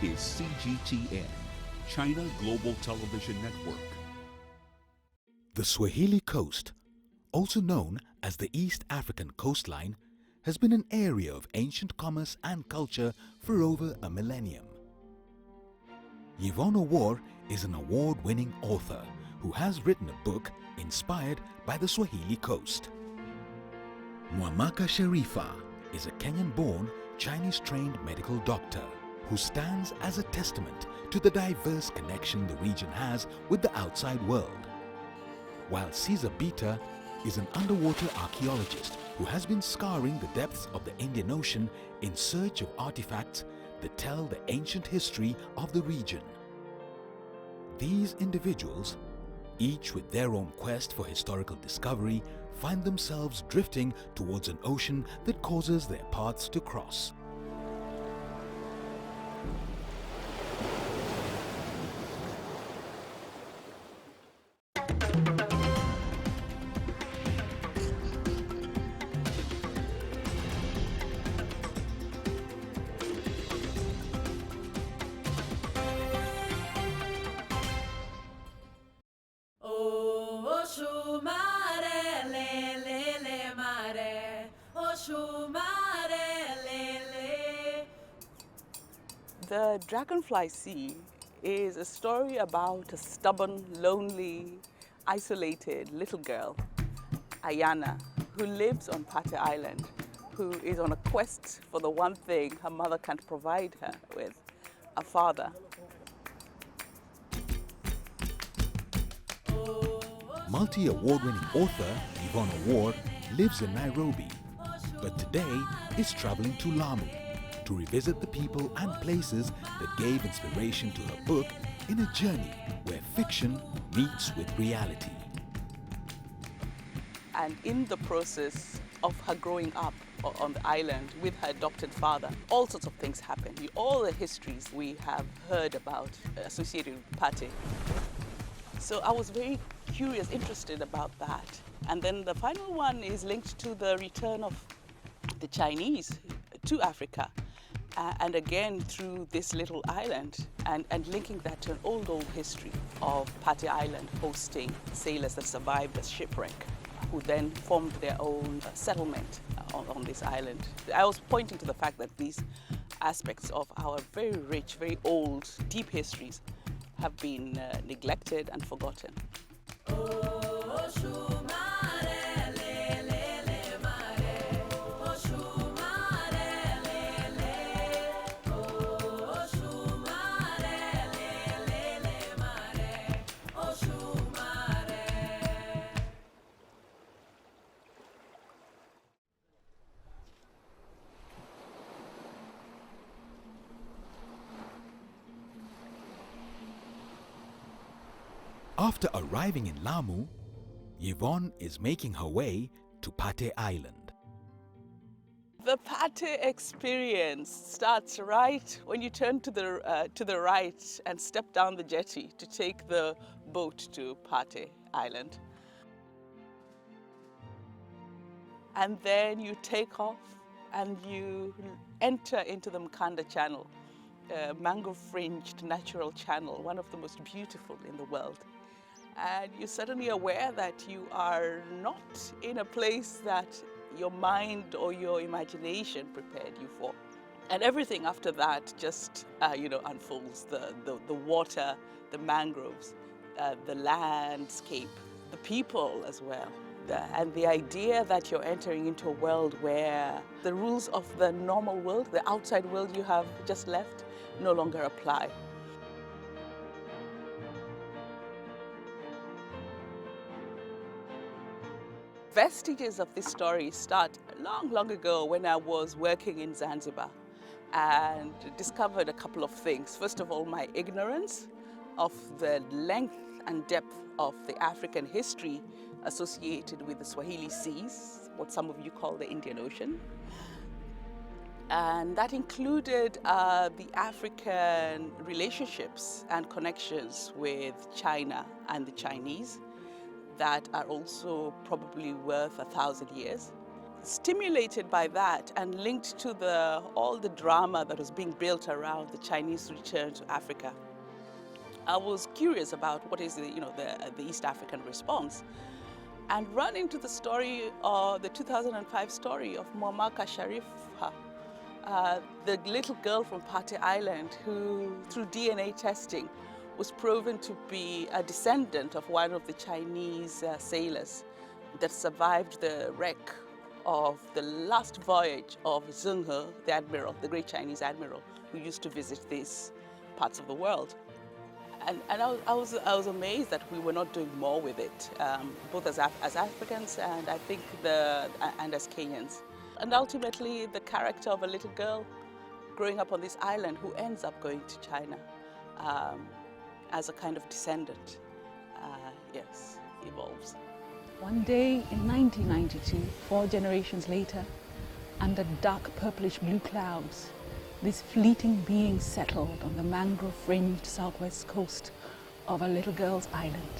is CGTN, China Global Television Network. The Swahili Coast, also known as the East African coastline, has been an area of ancient commerce and culture for over a millennium. Yvonne Owuor is an award-winning author who has written a book inspired by the Swahili coast. Mwamaka Sharifa is a Kenyan-born, Chinese-trained medical doctor who stands as a testament to the diverse connection the region has with the outside world. While Caesar Bita is an underwater archaeologist who has been scouring the depths of the Indian Ocean in search of artifacts that tell the ancient history of the region. These individuals, each with their own quest for historical discovery, find themselves drifting towards an ocean that causes their paths to cross. The Dragonfly Sea is a story about a stubborn, lonely, isolated little girl, Ayana, who lives on Pate Island, who is on a quest for the one thing her mother can't provide her with, a father. Multi-award-winning author Ivana Ward lives in Nairobi, but today is traveling to Lamu to revisit the people and places that gave inspiration to her book in a journey where fiction meets with reality. And in the process of her growing up on the island with her adopted father, all sorts of things happen. All the histories we have heard about associated with Pate. So I was very curious, interested about that. And then the final one is linked to the return of the Chinese to Africa. And again, through this little island, and linking that to an old history of Pate Island hosting sailors that survived the shipwreck, who then formed their own settlement on this island. I was pointing to the fact that these aspects of our very rich, very old, deep histories have been neglected and forgotten. After arriving in Lamu, Yvonne is making her way to Pate Island. The Pate experience starts right when you turn to the right and step down the jetty to take the boat to Pate Island. And then you take off and you enter into the Mkanda Channel, a mangrove-fringed natural channel, one of the most beautiful in the world. And you're suddenly aware that you are not in a place that your mind or your imagination prepared you for. And everything after that just, unfolds. The water, the mangroves, the landscape, the people as well. And the idea that you're entering into a world where the rules of the normal world, the outside world you have just left, no longer apply. Vestiges of this story start long ago when I was working in Zanzibar and discovered a couple of things. First of all, my ignorance of the length and depth of the African history associated with the Swahili Seas, what some of you call the Indian Ocean. And that included the African relationships and connections with China and the Chinese that are also probably worth 1,000 years. Stimulated by that and linked to all the drama that was being built around the Chinese return to Africa, I was curious about what is the East African response, and run into the story of the 2005 story of Mwamaka Sharifa, the little girl from Pate Island who, through DNA testing, was proven to be a descendant of one of the Chinese sailors that survived the wreck of the last voyage of Zheng He, the admiral, the great Chinese admiral, who used to visit these parts of the world. And I was amazed that we were not doing more with it, both as Africans and I think and as Kenyans. And ultimately, the character of a little girl growing up on this island who ends up going to China as a kind of descendant, evolves. One day in 1992, 4 generations later, under dark purplish blue clouds, this fleeting being settled on the mangrove-fringed southwest coast of a little girl's island.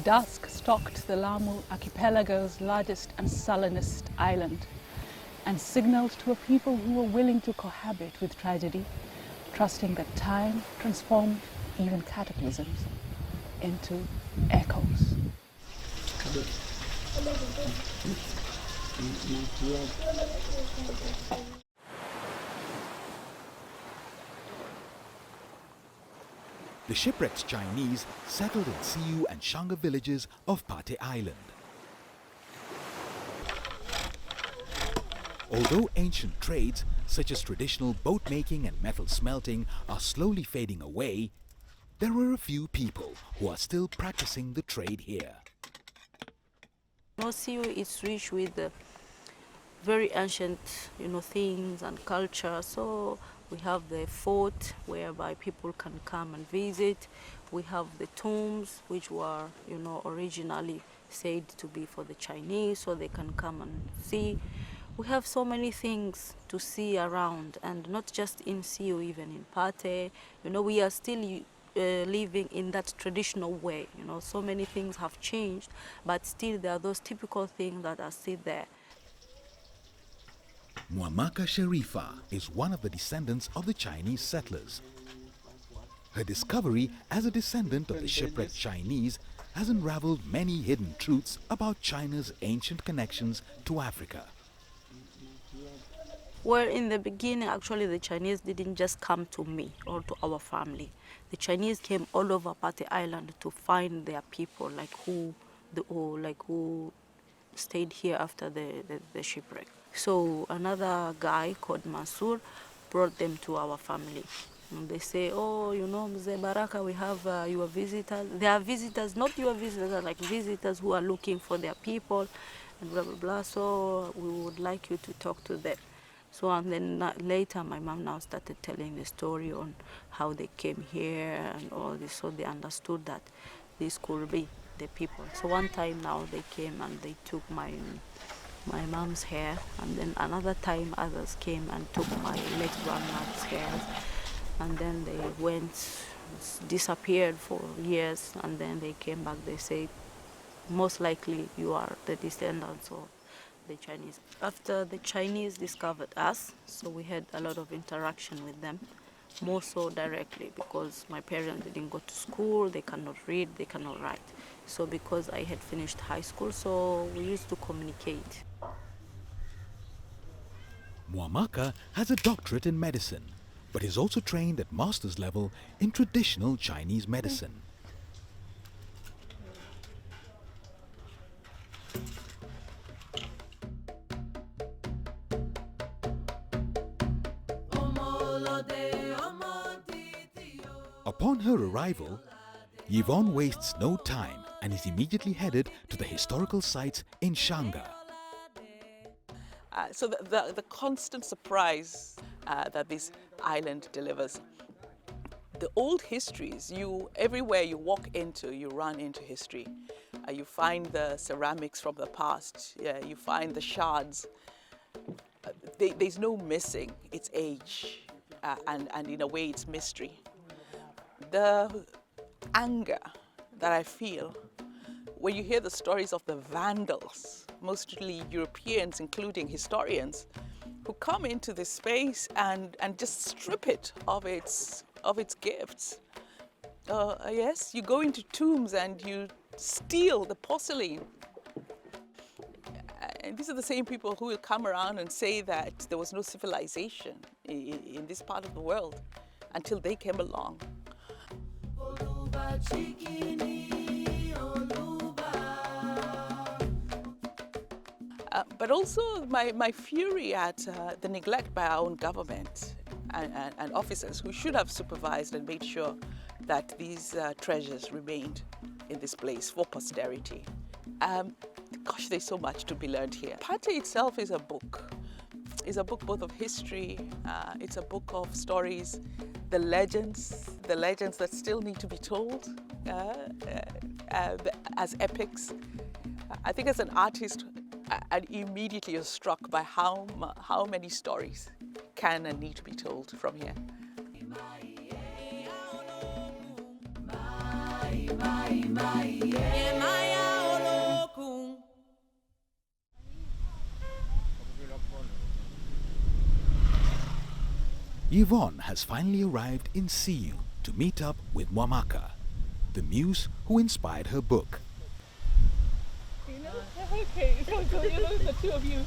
Dusk stalked the Lamu archipelago's largest and sullenest island and signaled to a people who were willing to cohabit with tragedy, trusting that time transformed even cataclysms into echoes. The shipwrecked Chinese settled in Siu and Shanga villages of Pate Island. Although ancient trades such as traditional boat making and metal smelting are slowly fading away, there are a few people who are still practicing the trade here. Siu is rich with very ancient, things and culture. So we have the fort whereby people can come and visit. We have the tombs, which were, originally said to be for the Chinese, so they can come and see. We have so many things to see around, and not just in Siu, even in Pate. We are still living in that traditional way. So many things have changed, but still there are those typical things that are still there. Mwamaka Sharifa is one of the descendants of the Chinese settlers. Her discovery as a descendant of the shipwrecked Chinese has unraveled many hidden truths about China's ancient connections to Africa. Well, in the beginning, actually, the Chinese didn't just come to me or to our family. The Chinese came all over Pate Island to find their people, who stayed here after the shipwreck. So another guy called Mansour brought them to our family. And they say, oh, Mzee Baraka, we have your visitors. They are visitors, not your visitors, are like visitors who are looking for their people, and blah, blah, blah. So we would like you to talk to them. So, and then later my mom now started telling the story on how they came here and all this, so they understood that this could be the people. So one time now they came and they took my mom's hair, and then another time others came and took my late grandma's hair, and then they disappeared for years, and then they came back. They say, most likely you are the descendants of the Chinese. After the Chinese discovered us, so we had a lot of interaction with them, more so directly, because my parents didn't go to school, they cannot read, they cannot write. So because I had finished high school, so we used to communicate. Mwamaka has a doctorate in medicine, but is also trained at master's level in traditional Chinese medicine. Upon her arrival, Yvonne wastes no time and is immediately headed to the historical sites in Shanga. So the constant surprise that this island delivers. The old histories, everywhere you walk into, you run into history. You find the ceramics from the past, you find the shards. There's no missing, it's age, and in a way it's mystery. The anger that I feel when you hear the stories of the Vandals mostly Europeans, including historians, who come into this space and just strip it of its gifts. Yes, you go into tombs and you steal the porcelain. And these are the same people who will come around and say that there was no civilization in this part of the world until they came along. But also my fury at the neglect by our own government and officers who should have supervised and made sure that these treasures remained in this place for posterity. Gosh, there's so much to be learned here. Pate itself is a book. It's a book both of history, it's a book of stories, the legends that still need to be told as epics. I think as an artist, I immediately was struck by how many stories can and need to be told from here. Yvonne has finally arrived in Siu to meet up with Mwamaka, the muse who inspired her book. Okay, so you know the two of you.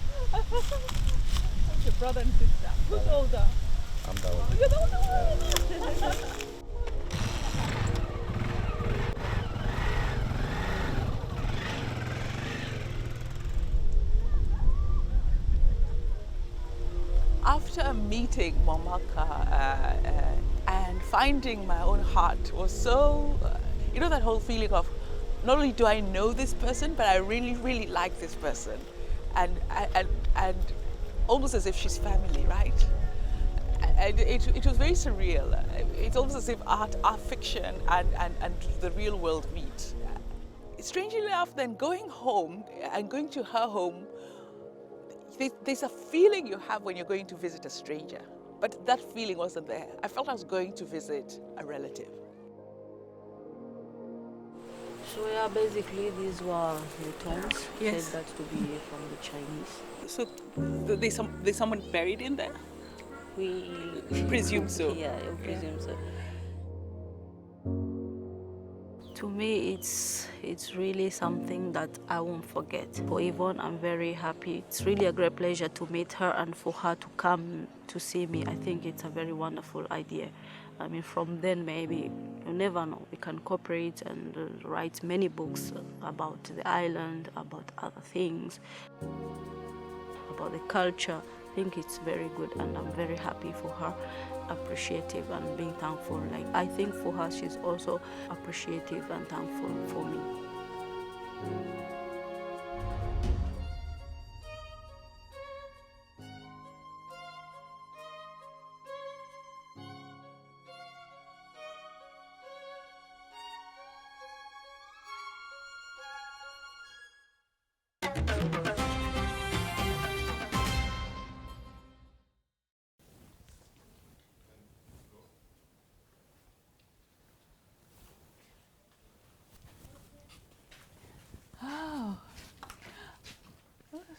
Your brother and sister. Who's older? I'm the older. You're the older one. After meeting Mwamaka and finding my own heart was so, you know, that whole feeling of not only do I know this person, but I really, really like this person. And almost as if she's family, right? And it was very surreal. It's almost as if art fiction and the real world meet. Strangely enough, then going home and going to her home, there's a feeling you have when you're going to visit a stranger, but that feeling wasn't there. I felt I was going to visit a relative. So yeah, basically these were the tombs. Yes. Said that to be from the Chinese. So there's someone buried in there? We Presume so. Yeah, I presume so. To me, it's really something that I won't forget. For Yvonne, I'm very happy. It's really a great pleasure to meet her and for her to come to see me. I think it's a very wonderful idea. I mean, from then maybe, you never know, we can cooperate and write many books about the island, about other things, about the culture. I think it's very good and I'm very happy for her, appreciative and being thankful. Like, I think for her, she's also appreciative and thankful for me.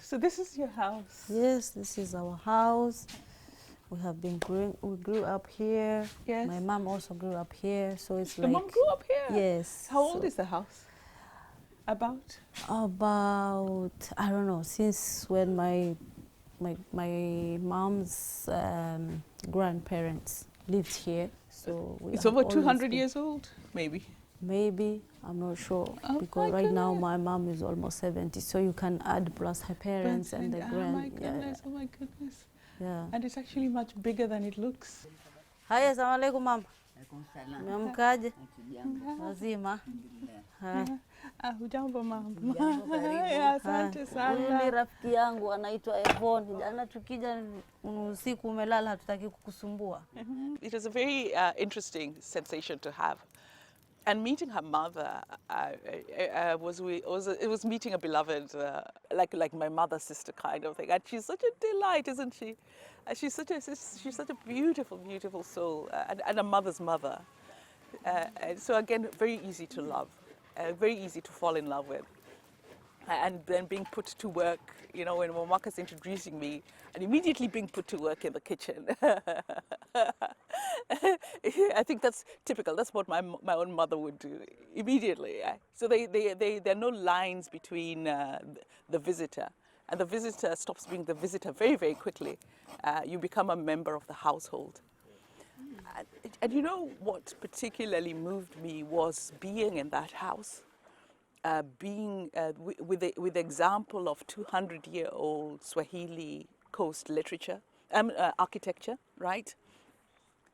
So this is your house? Yes, this is our house. We grew up here. Yes. My mom also grew up here, so it's Your like... mom grew up here? Yes. How old is the house? About, I don't know, since when my mom's grandparents lived here. So it's over 200 years old, maybe? Maybe, I'm not sure, Oh, because my right now goodness. my mom is almost 70, so you can add plus her parents and the Oh grand. my goodness, oh my goodness. Yeah. And it's actually much bigger than it looks. Hi, assalamu alaikum mama. Umeamkaje? Wazima. Hujambo mambo. Hujambo, karibu. Asante Huyu sana. ni rafiki yangu anaitwa Yvonne. Jana tukija usiku umelala hatutaki kukusumbua. It was a very interesting sensation to have. And meeting her mother, it was meeting a beloved, like my mother's sister kind of thing. And she's such a delight, isn't she? She's such a beautiful, beautiful soul, and a mother's mother. And so again, very easy to love, very easy to fall in love with. and then being put to work, you know, when Mwamaka's introducing me, and immediately being put to work in the kitchen. I think that's typical. That's what my own mother would do immediately. So there are no lines between the visitor, and the visitor stops being the visitor very, very quickly. You become a member of the household. And you know what particularly moved me was being in that house. Being with the example of 200-year-old Swahili coast literature, architecture, right?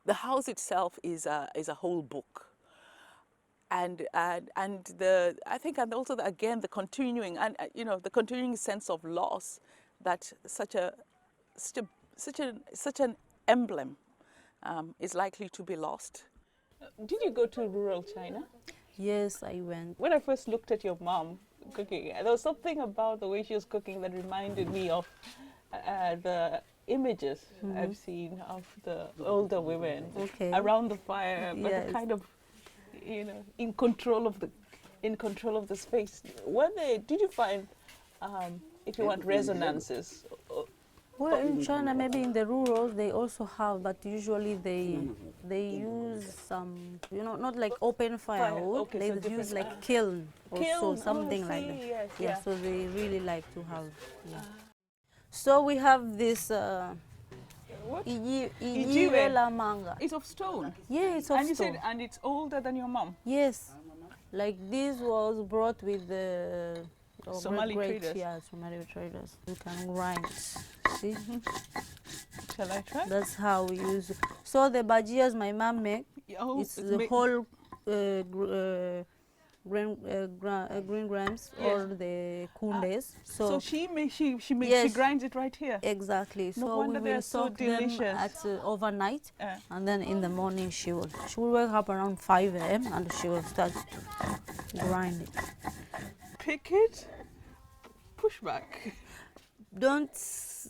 The house itself is a whole book, and I think, and also again the continuing the continuing sense of loss that such an emblem is likely to be lost. Did you go to rural China? Yes, I went. When I first looked at your mom cooking, there was something about the way she was cooking that reminded me of the images I've seen of the older women around the fire, but Yes. the kind of, in control of the space. Did you find, if you want, resonances? Well, in China, maybe in the rural, they also have, but usually they use some, not like open firewood. Okay, they so use different, like kiln or kiln, something like that. Yes, Yeah, so they really like to have. Yeah. So we have this What? Ijiwe manga. It's of stone. Yeah, it's of And you stone. said, and it's older than your mom. Yes, like this was brought with the Somali traders. Yeah, Somali traders. You can grind. See? Shall I try? That's how we use it. So the bajias my mom make, it's the whole green grams or the kundes. So she grinds it right here. Exactly. No so wonder we they're will so soak them delicious. at overnight, and then in the morning she will wake up around 5 a.m. and she will start grinding. Pick it, push back. Don't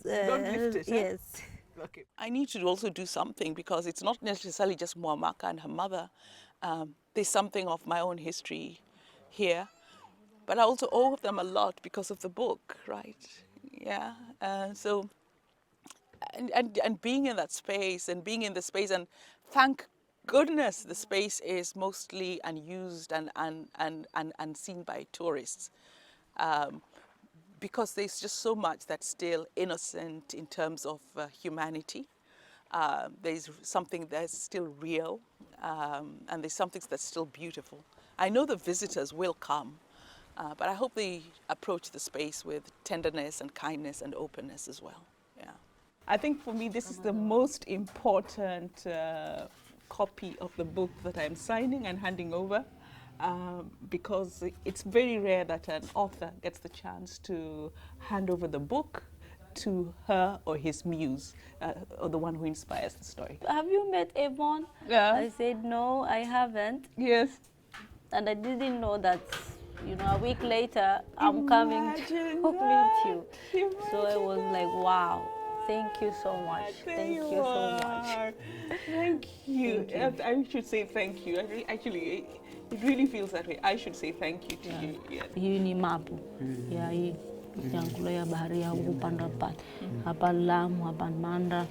lift it. Yes. Okay. I need to also do something because it's not necessarily just Mwamaka and her mother. There's something of my own history here, but I also owe them a lot because of the book, right? Yeah. So, and being in that space and being in the space, and thank goodness the space is mostly unused and seen by tourists. Because there's just so much that's still innocent in terms of humanity. There's something that's still real, and there's something that's still beautiful. I know the visitors will come, but I hope they approach the space with tenderness and kindness and openness as well. Yeah. I think for me this is the most important copy of the book that I'm signing and handing over. Because it's very rare that an author gets the chance to hand over the book to her or his muse, or the one who inspires the story. Have you met Yvonne? Yeah. I said, no, I haven't. Yes. And I didn't know that, a week later, I'm coming to meet you. So I was like, wow. Thank you so much. Thank you so much. Thank you. I should say thank you. Actually, it really feels that way. I should say thank you to you. Yeah. Hii ni mapu. Ya hii yankula ya bahari ya huku panda pate. Hapa Lamu, hapa Manda,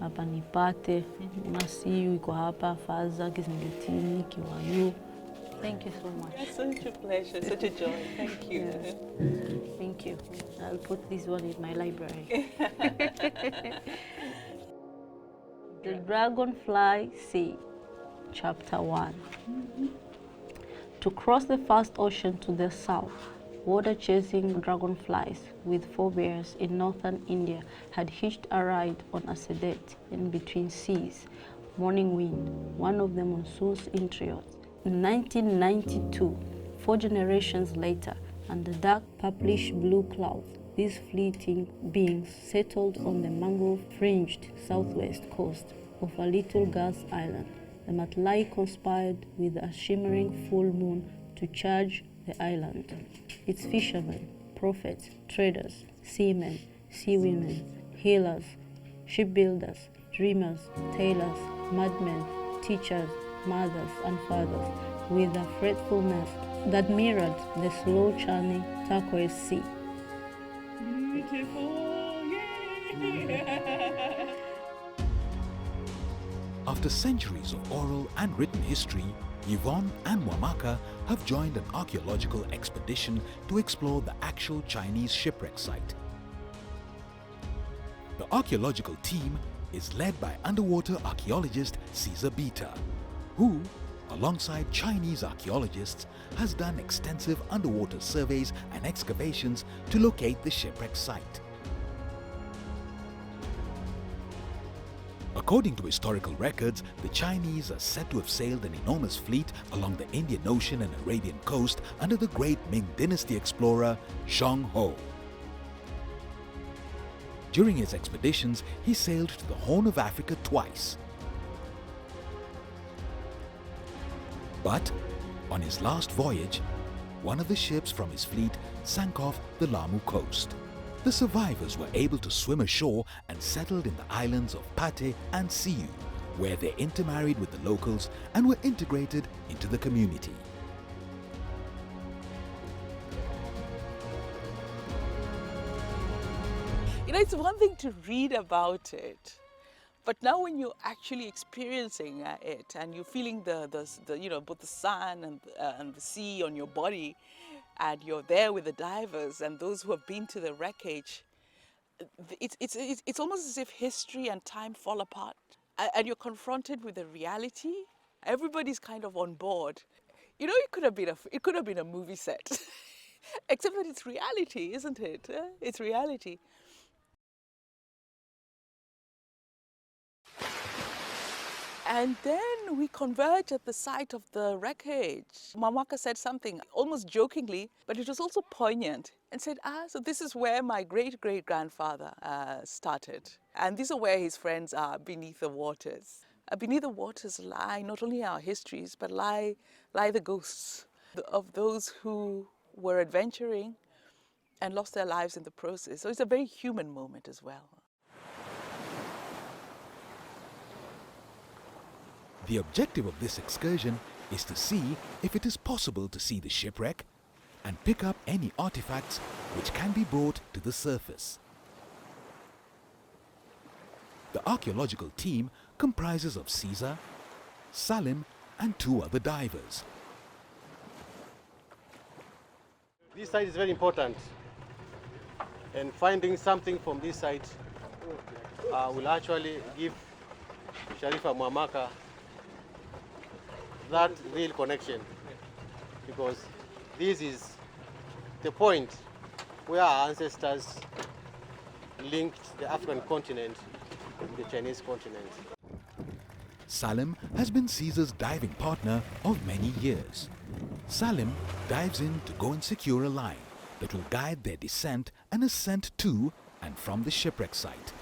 hapa Nipate. Masiu iko hapa, Faza, Kizingetini, Kiwayu. Thank you so much. It's such a pleasure, such a joy. Thank you. Yes. Thank you. I'll put this one in my library. The Dragonfly Sea, Chapter 1. To cross the vast ocean to the south, water-chasing dragonflies with forebears in northern India had hitched a ride on a sedate in between seas, morning wind, one of the monsoon's intrigues. In 1992, 4 generations later, under dark purplish blue clouds, these fleeting beings settled on the mangrove-fringed southwest coast of a little gas island. The Matlai conspired with a shimmering full moon to charge the island. Its fishermen, prophets, traders, seamen, seawomen, healers, shipbuilders, dreamers, tailors, madmen, teachers, mothers and fathers with a fretfulness that mirrored the slow churning turquoise sea. After centuries of oral and written history, Yvonne and Mwamaka have joined an archaeological expedition to explore the actual Chinese shipwreck site. The archaeological team is led by underwater archaeologist Caesar Beta, who, alongside Chinese archaeologists, has done extensive underwater surveys and excavations to locate the shipwreck site. According to historical records, the Chinese are said to have sailed an enormous fleet along the Indian Ocean and Arabian coast under the great Ming Dynasty explorer Zheng He. During his expeditions, he sailed to the Horn of Africa twice. But on his last voyage, one of the ships from his fleet sank off the Lamu coast. The survivors were able to swim ashore and settled in the islands of Pate and Siu, where they intermarried with the locals and were integrated into the community. You know, it's one thing to read about it, but now when you're actually experiencing it and you're feeling the you know, both the sun and the sea on your body, and you're there with the divers and those who have been to the wreckage, it's almost as if history and time fall apart, and you're confronted with the reality. Everybody's kind of on board. You know, it could have been a movie set, except that it's reality, isn't it? It's reality. And then we converge at the site of the wreckage. Mwamaka said something almost jokingly, but it was also poignant, and said, so this is where my great-great-grandfather started. And these are where his friends are, beneath the waters. Beneath the waters lie not only our histories, but lie the ghosts of those who were adventuring and lost their lives in the process. So it's a very human moment as well. The objective of this excursion is to see if it is possible to see the shipwreck and pick up any artifacts which can be brought to the surface. The archaeological team comprises of Caesar, Salim and 2 other divers. This site is very important, and finding something from this site will actually give Sharifa Mwamaka that real connection, because this is the point where our ancestors linked the African continent with the Chinese continent. Salim has been Caesar's diving partner of many years. Salim dives in to go and secure a line that will guide their descent and ascent to and from the shipwreck site.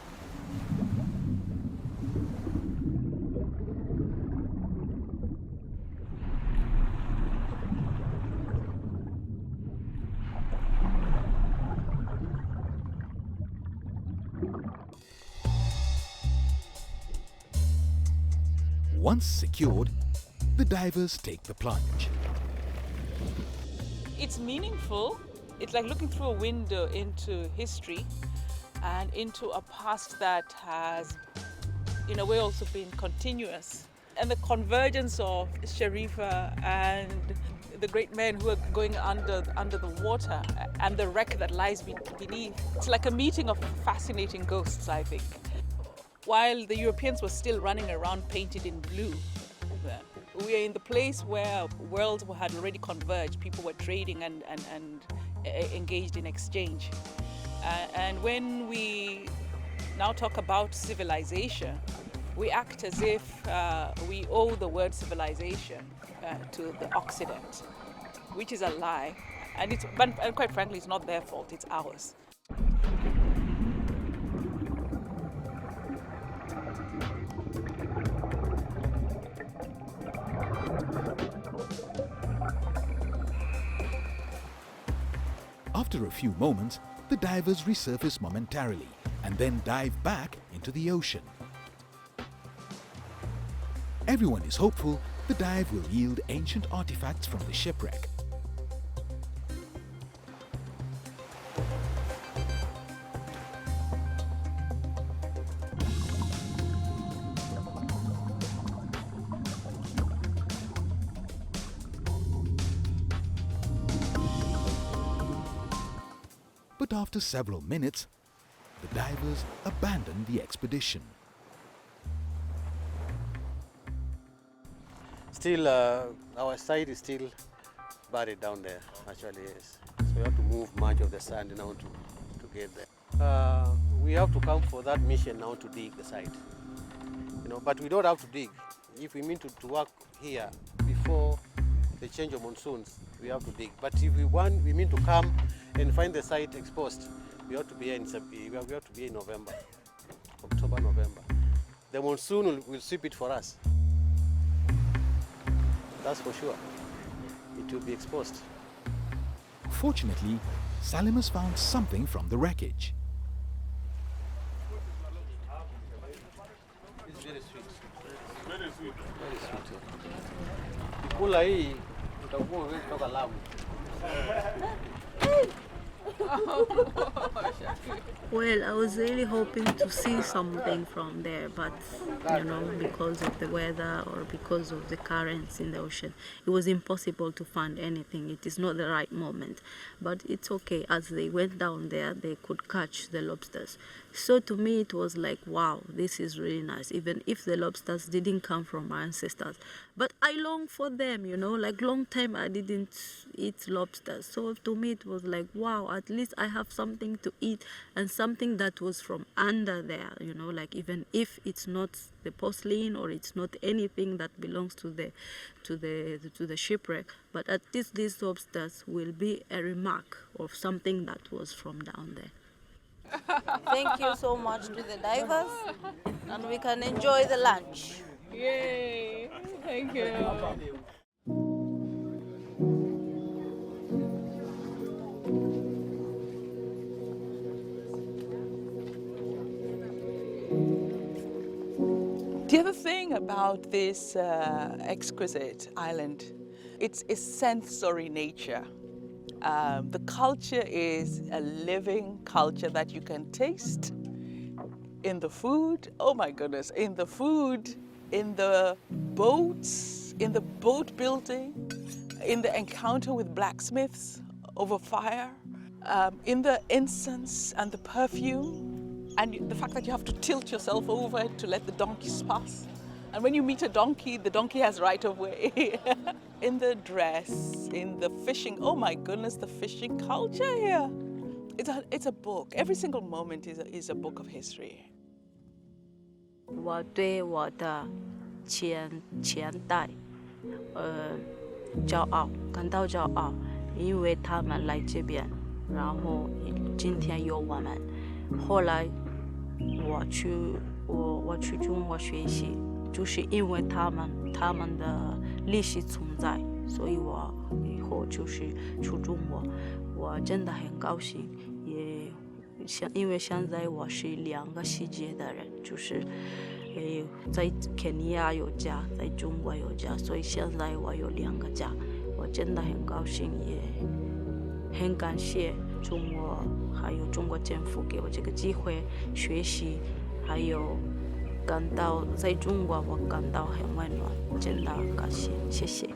Once secured, the divers take the plunge. It's meaningful. It's like looking through a window into history and into a past that has, in a way, also been continuous. And the convergence of Sharifa and the great men who are going under the water and the wreck that lies beneath. It's like a meeting of fascinating ghosts, I think. While the Europeans were still running around painted in blue, we are in the place where worlds had already converged. People were trading and engaged in exchange. And when we now talk about civilization, we act as if we owe the word civilization to the Occident, which is a lie. And quite frankly, it's not their fault, it's ours. After a few moments, the divers resurface momentarily and then dive back into the ocean. Everyone is hopeful The dive will yield ancient artifacts from the shipwreck. But after several minutes, the divers abandoned the expedition. Still, our site is still buried down there, actually, yes. So we have to move much of the sand now to get there. We have to come for that mission now to dig the site. But we don't have to dig. If we mean to work here before the change of monsoons, we have to dig. But if we mean to come and find the site exposed, we have to be here in November, October, November. The monsoon will sweep it for us. That's for sure. It will be exposed. Fortunately, Salim has found something from the wreckage. It's very sweet. Very sweet. Very sweet. Kula hii utakuwa unaweza kutoka Lamu. Well, I was really hoping to see something from there, but because of the weather or because of the currents in the ocean, it was impossible to find anything. It is not the right moment, but it's okay. As they went down there, they could catch the lobsters. So to me, it was like, wow, this is really nice, even if the lobsters didn't come from my ancestors. But I long for them, like long time I didn't eat lobsters. So to me, it was like, wow, at least I have something to eat and something that was from under there, like even if it's not the porcelain or it's not anything that belongs to the shipwreck, but at least these lobsters will be a remark of something that was from down there. Thank you so much to the divers, and we can enjoy the lunch. Yay! Thank you. The other thing about this exquisite island, it's a sensory nature. The culture is a living culture that you can taste in the food. Oh my goodness, in the food, in the boats, in the boat building, in the encounter with blacksmiths over fire, in the incense and the perfume, and the fact that you have to tilt yourself over to let the donkeys pass. And when you meet a donkey, the donkey has right of way. In the dress, in the fishing, oh my goodness, the fishing culture here. It's a book. Every single moment is a book of history. 我对我的前代，骄傲，感到骄傲，因为他们来这边，然后今天有我们。后来我去中国学习，就是因为他们的历史存在，所以我以后就是去中国，我真的很高兴，也因为现在我是2个世界的人，就是在肯尼亚有家，在中国有家，所以现在我有2个家，我真的很高兴，也很感谢中国还有中国政府给我这个机会学习，还有感到在中国我感到很温暖，真的感谢，谢谢。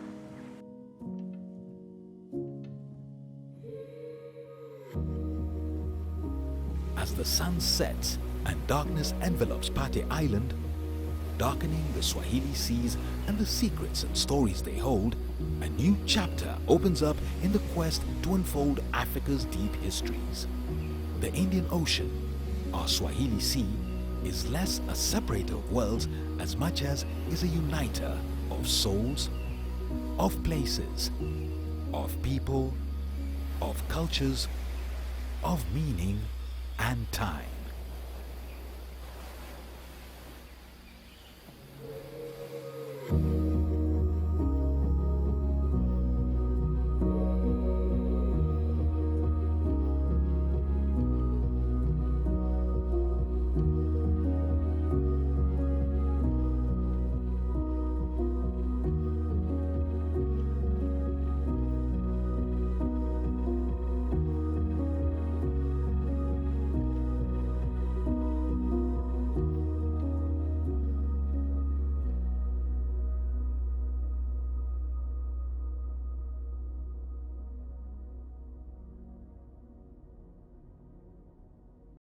As the sun sets and darkness envelops Pate Island, darkening the Swahili seas and the secrets and stories they hold, a new chapter opens up in the quest to unfold Africa's deep histories. The Indian Ocean, our Swahili Sea, is less a separator of worlds as much as is a uniter of souls, of places, of people, of cultures, of meaning and time.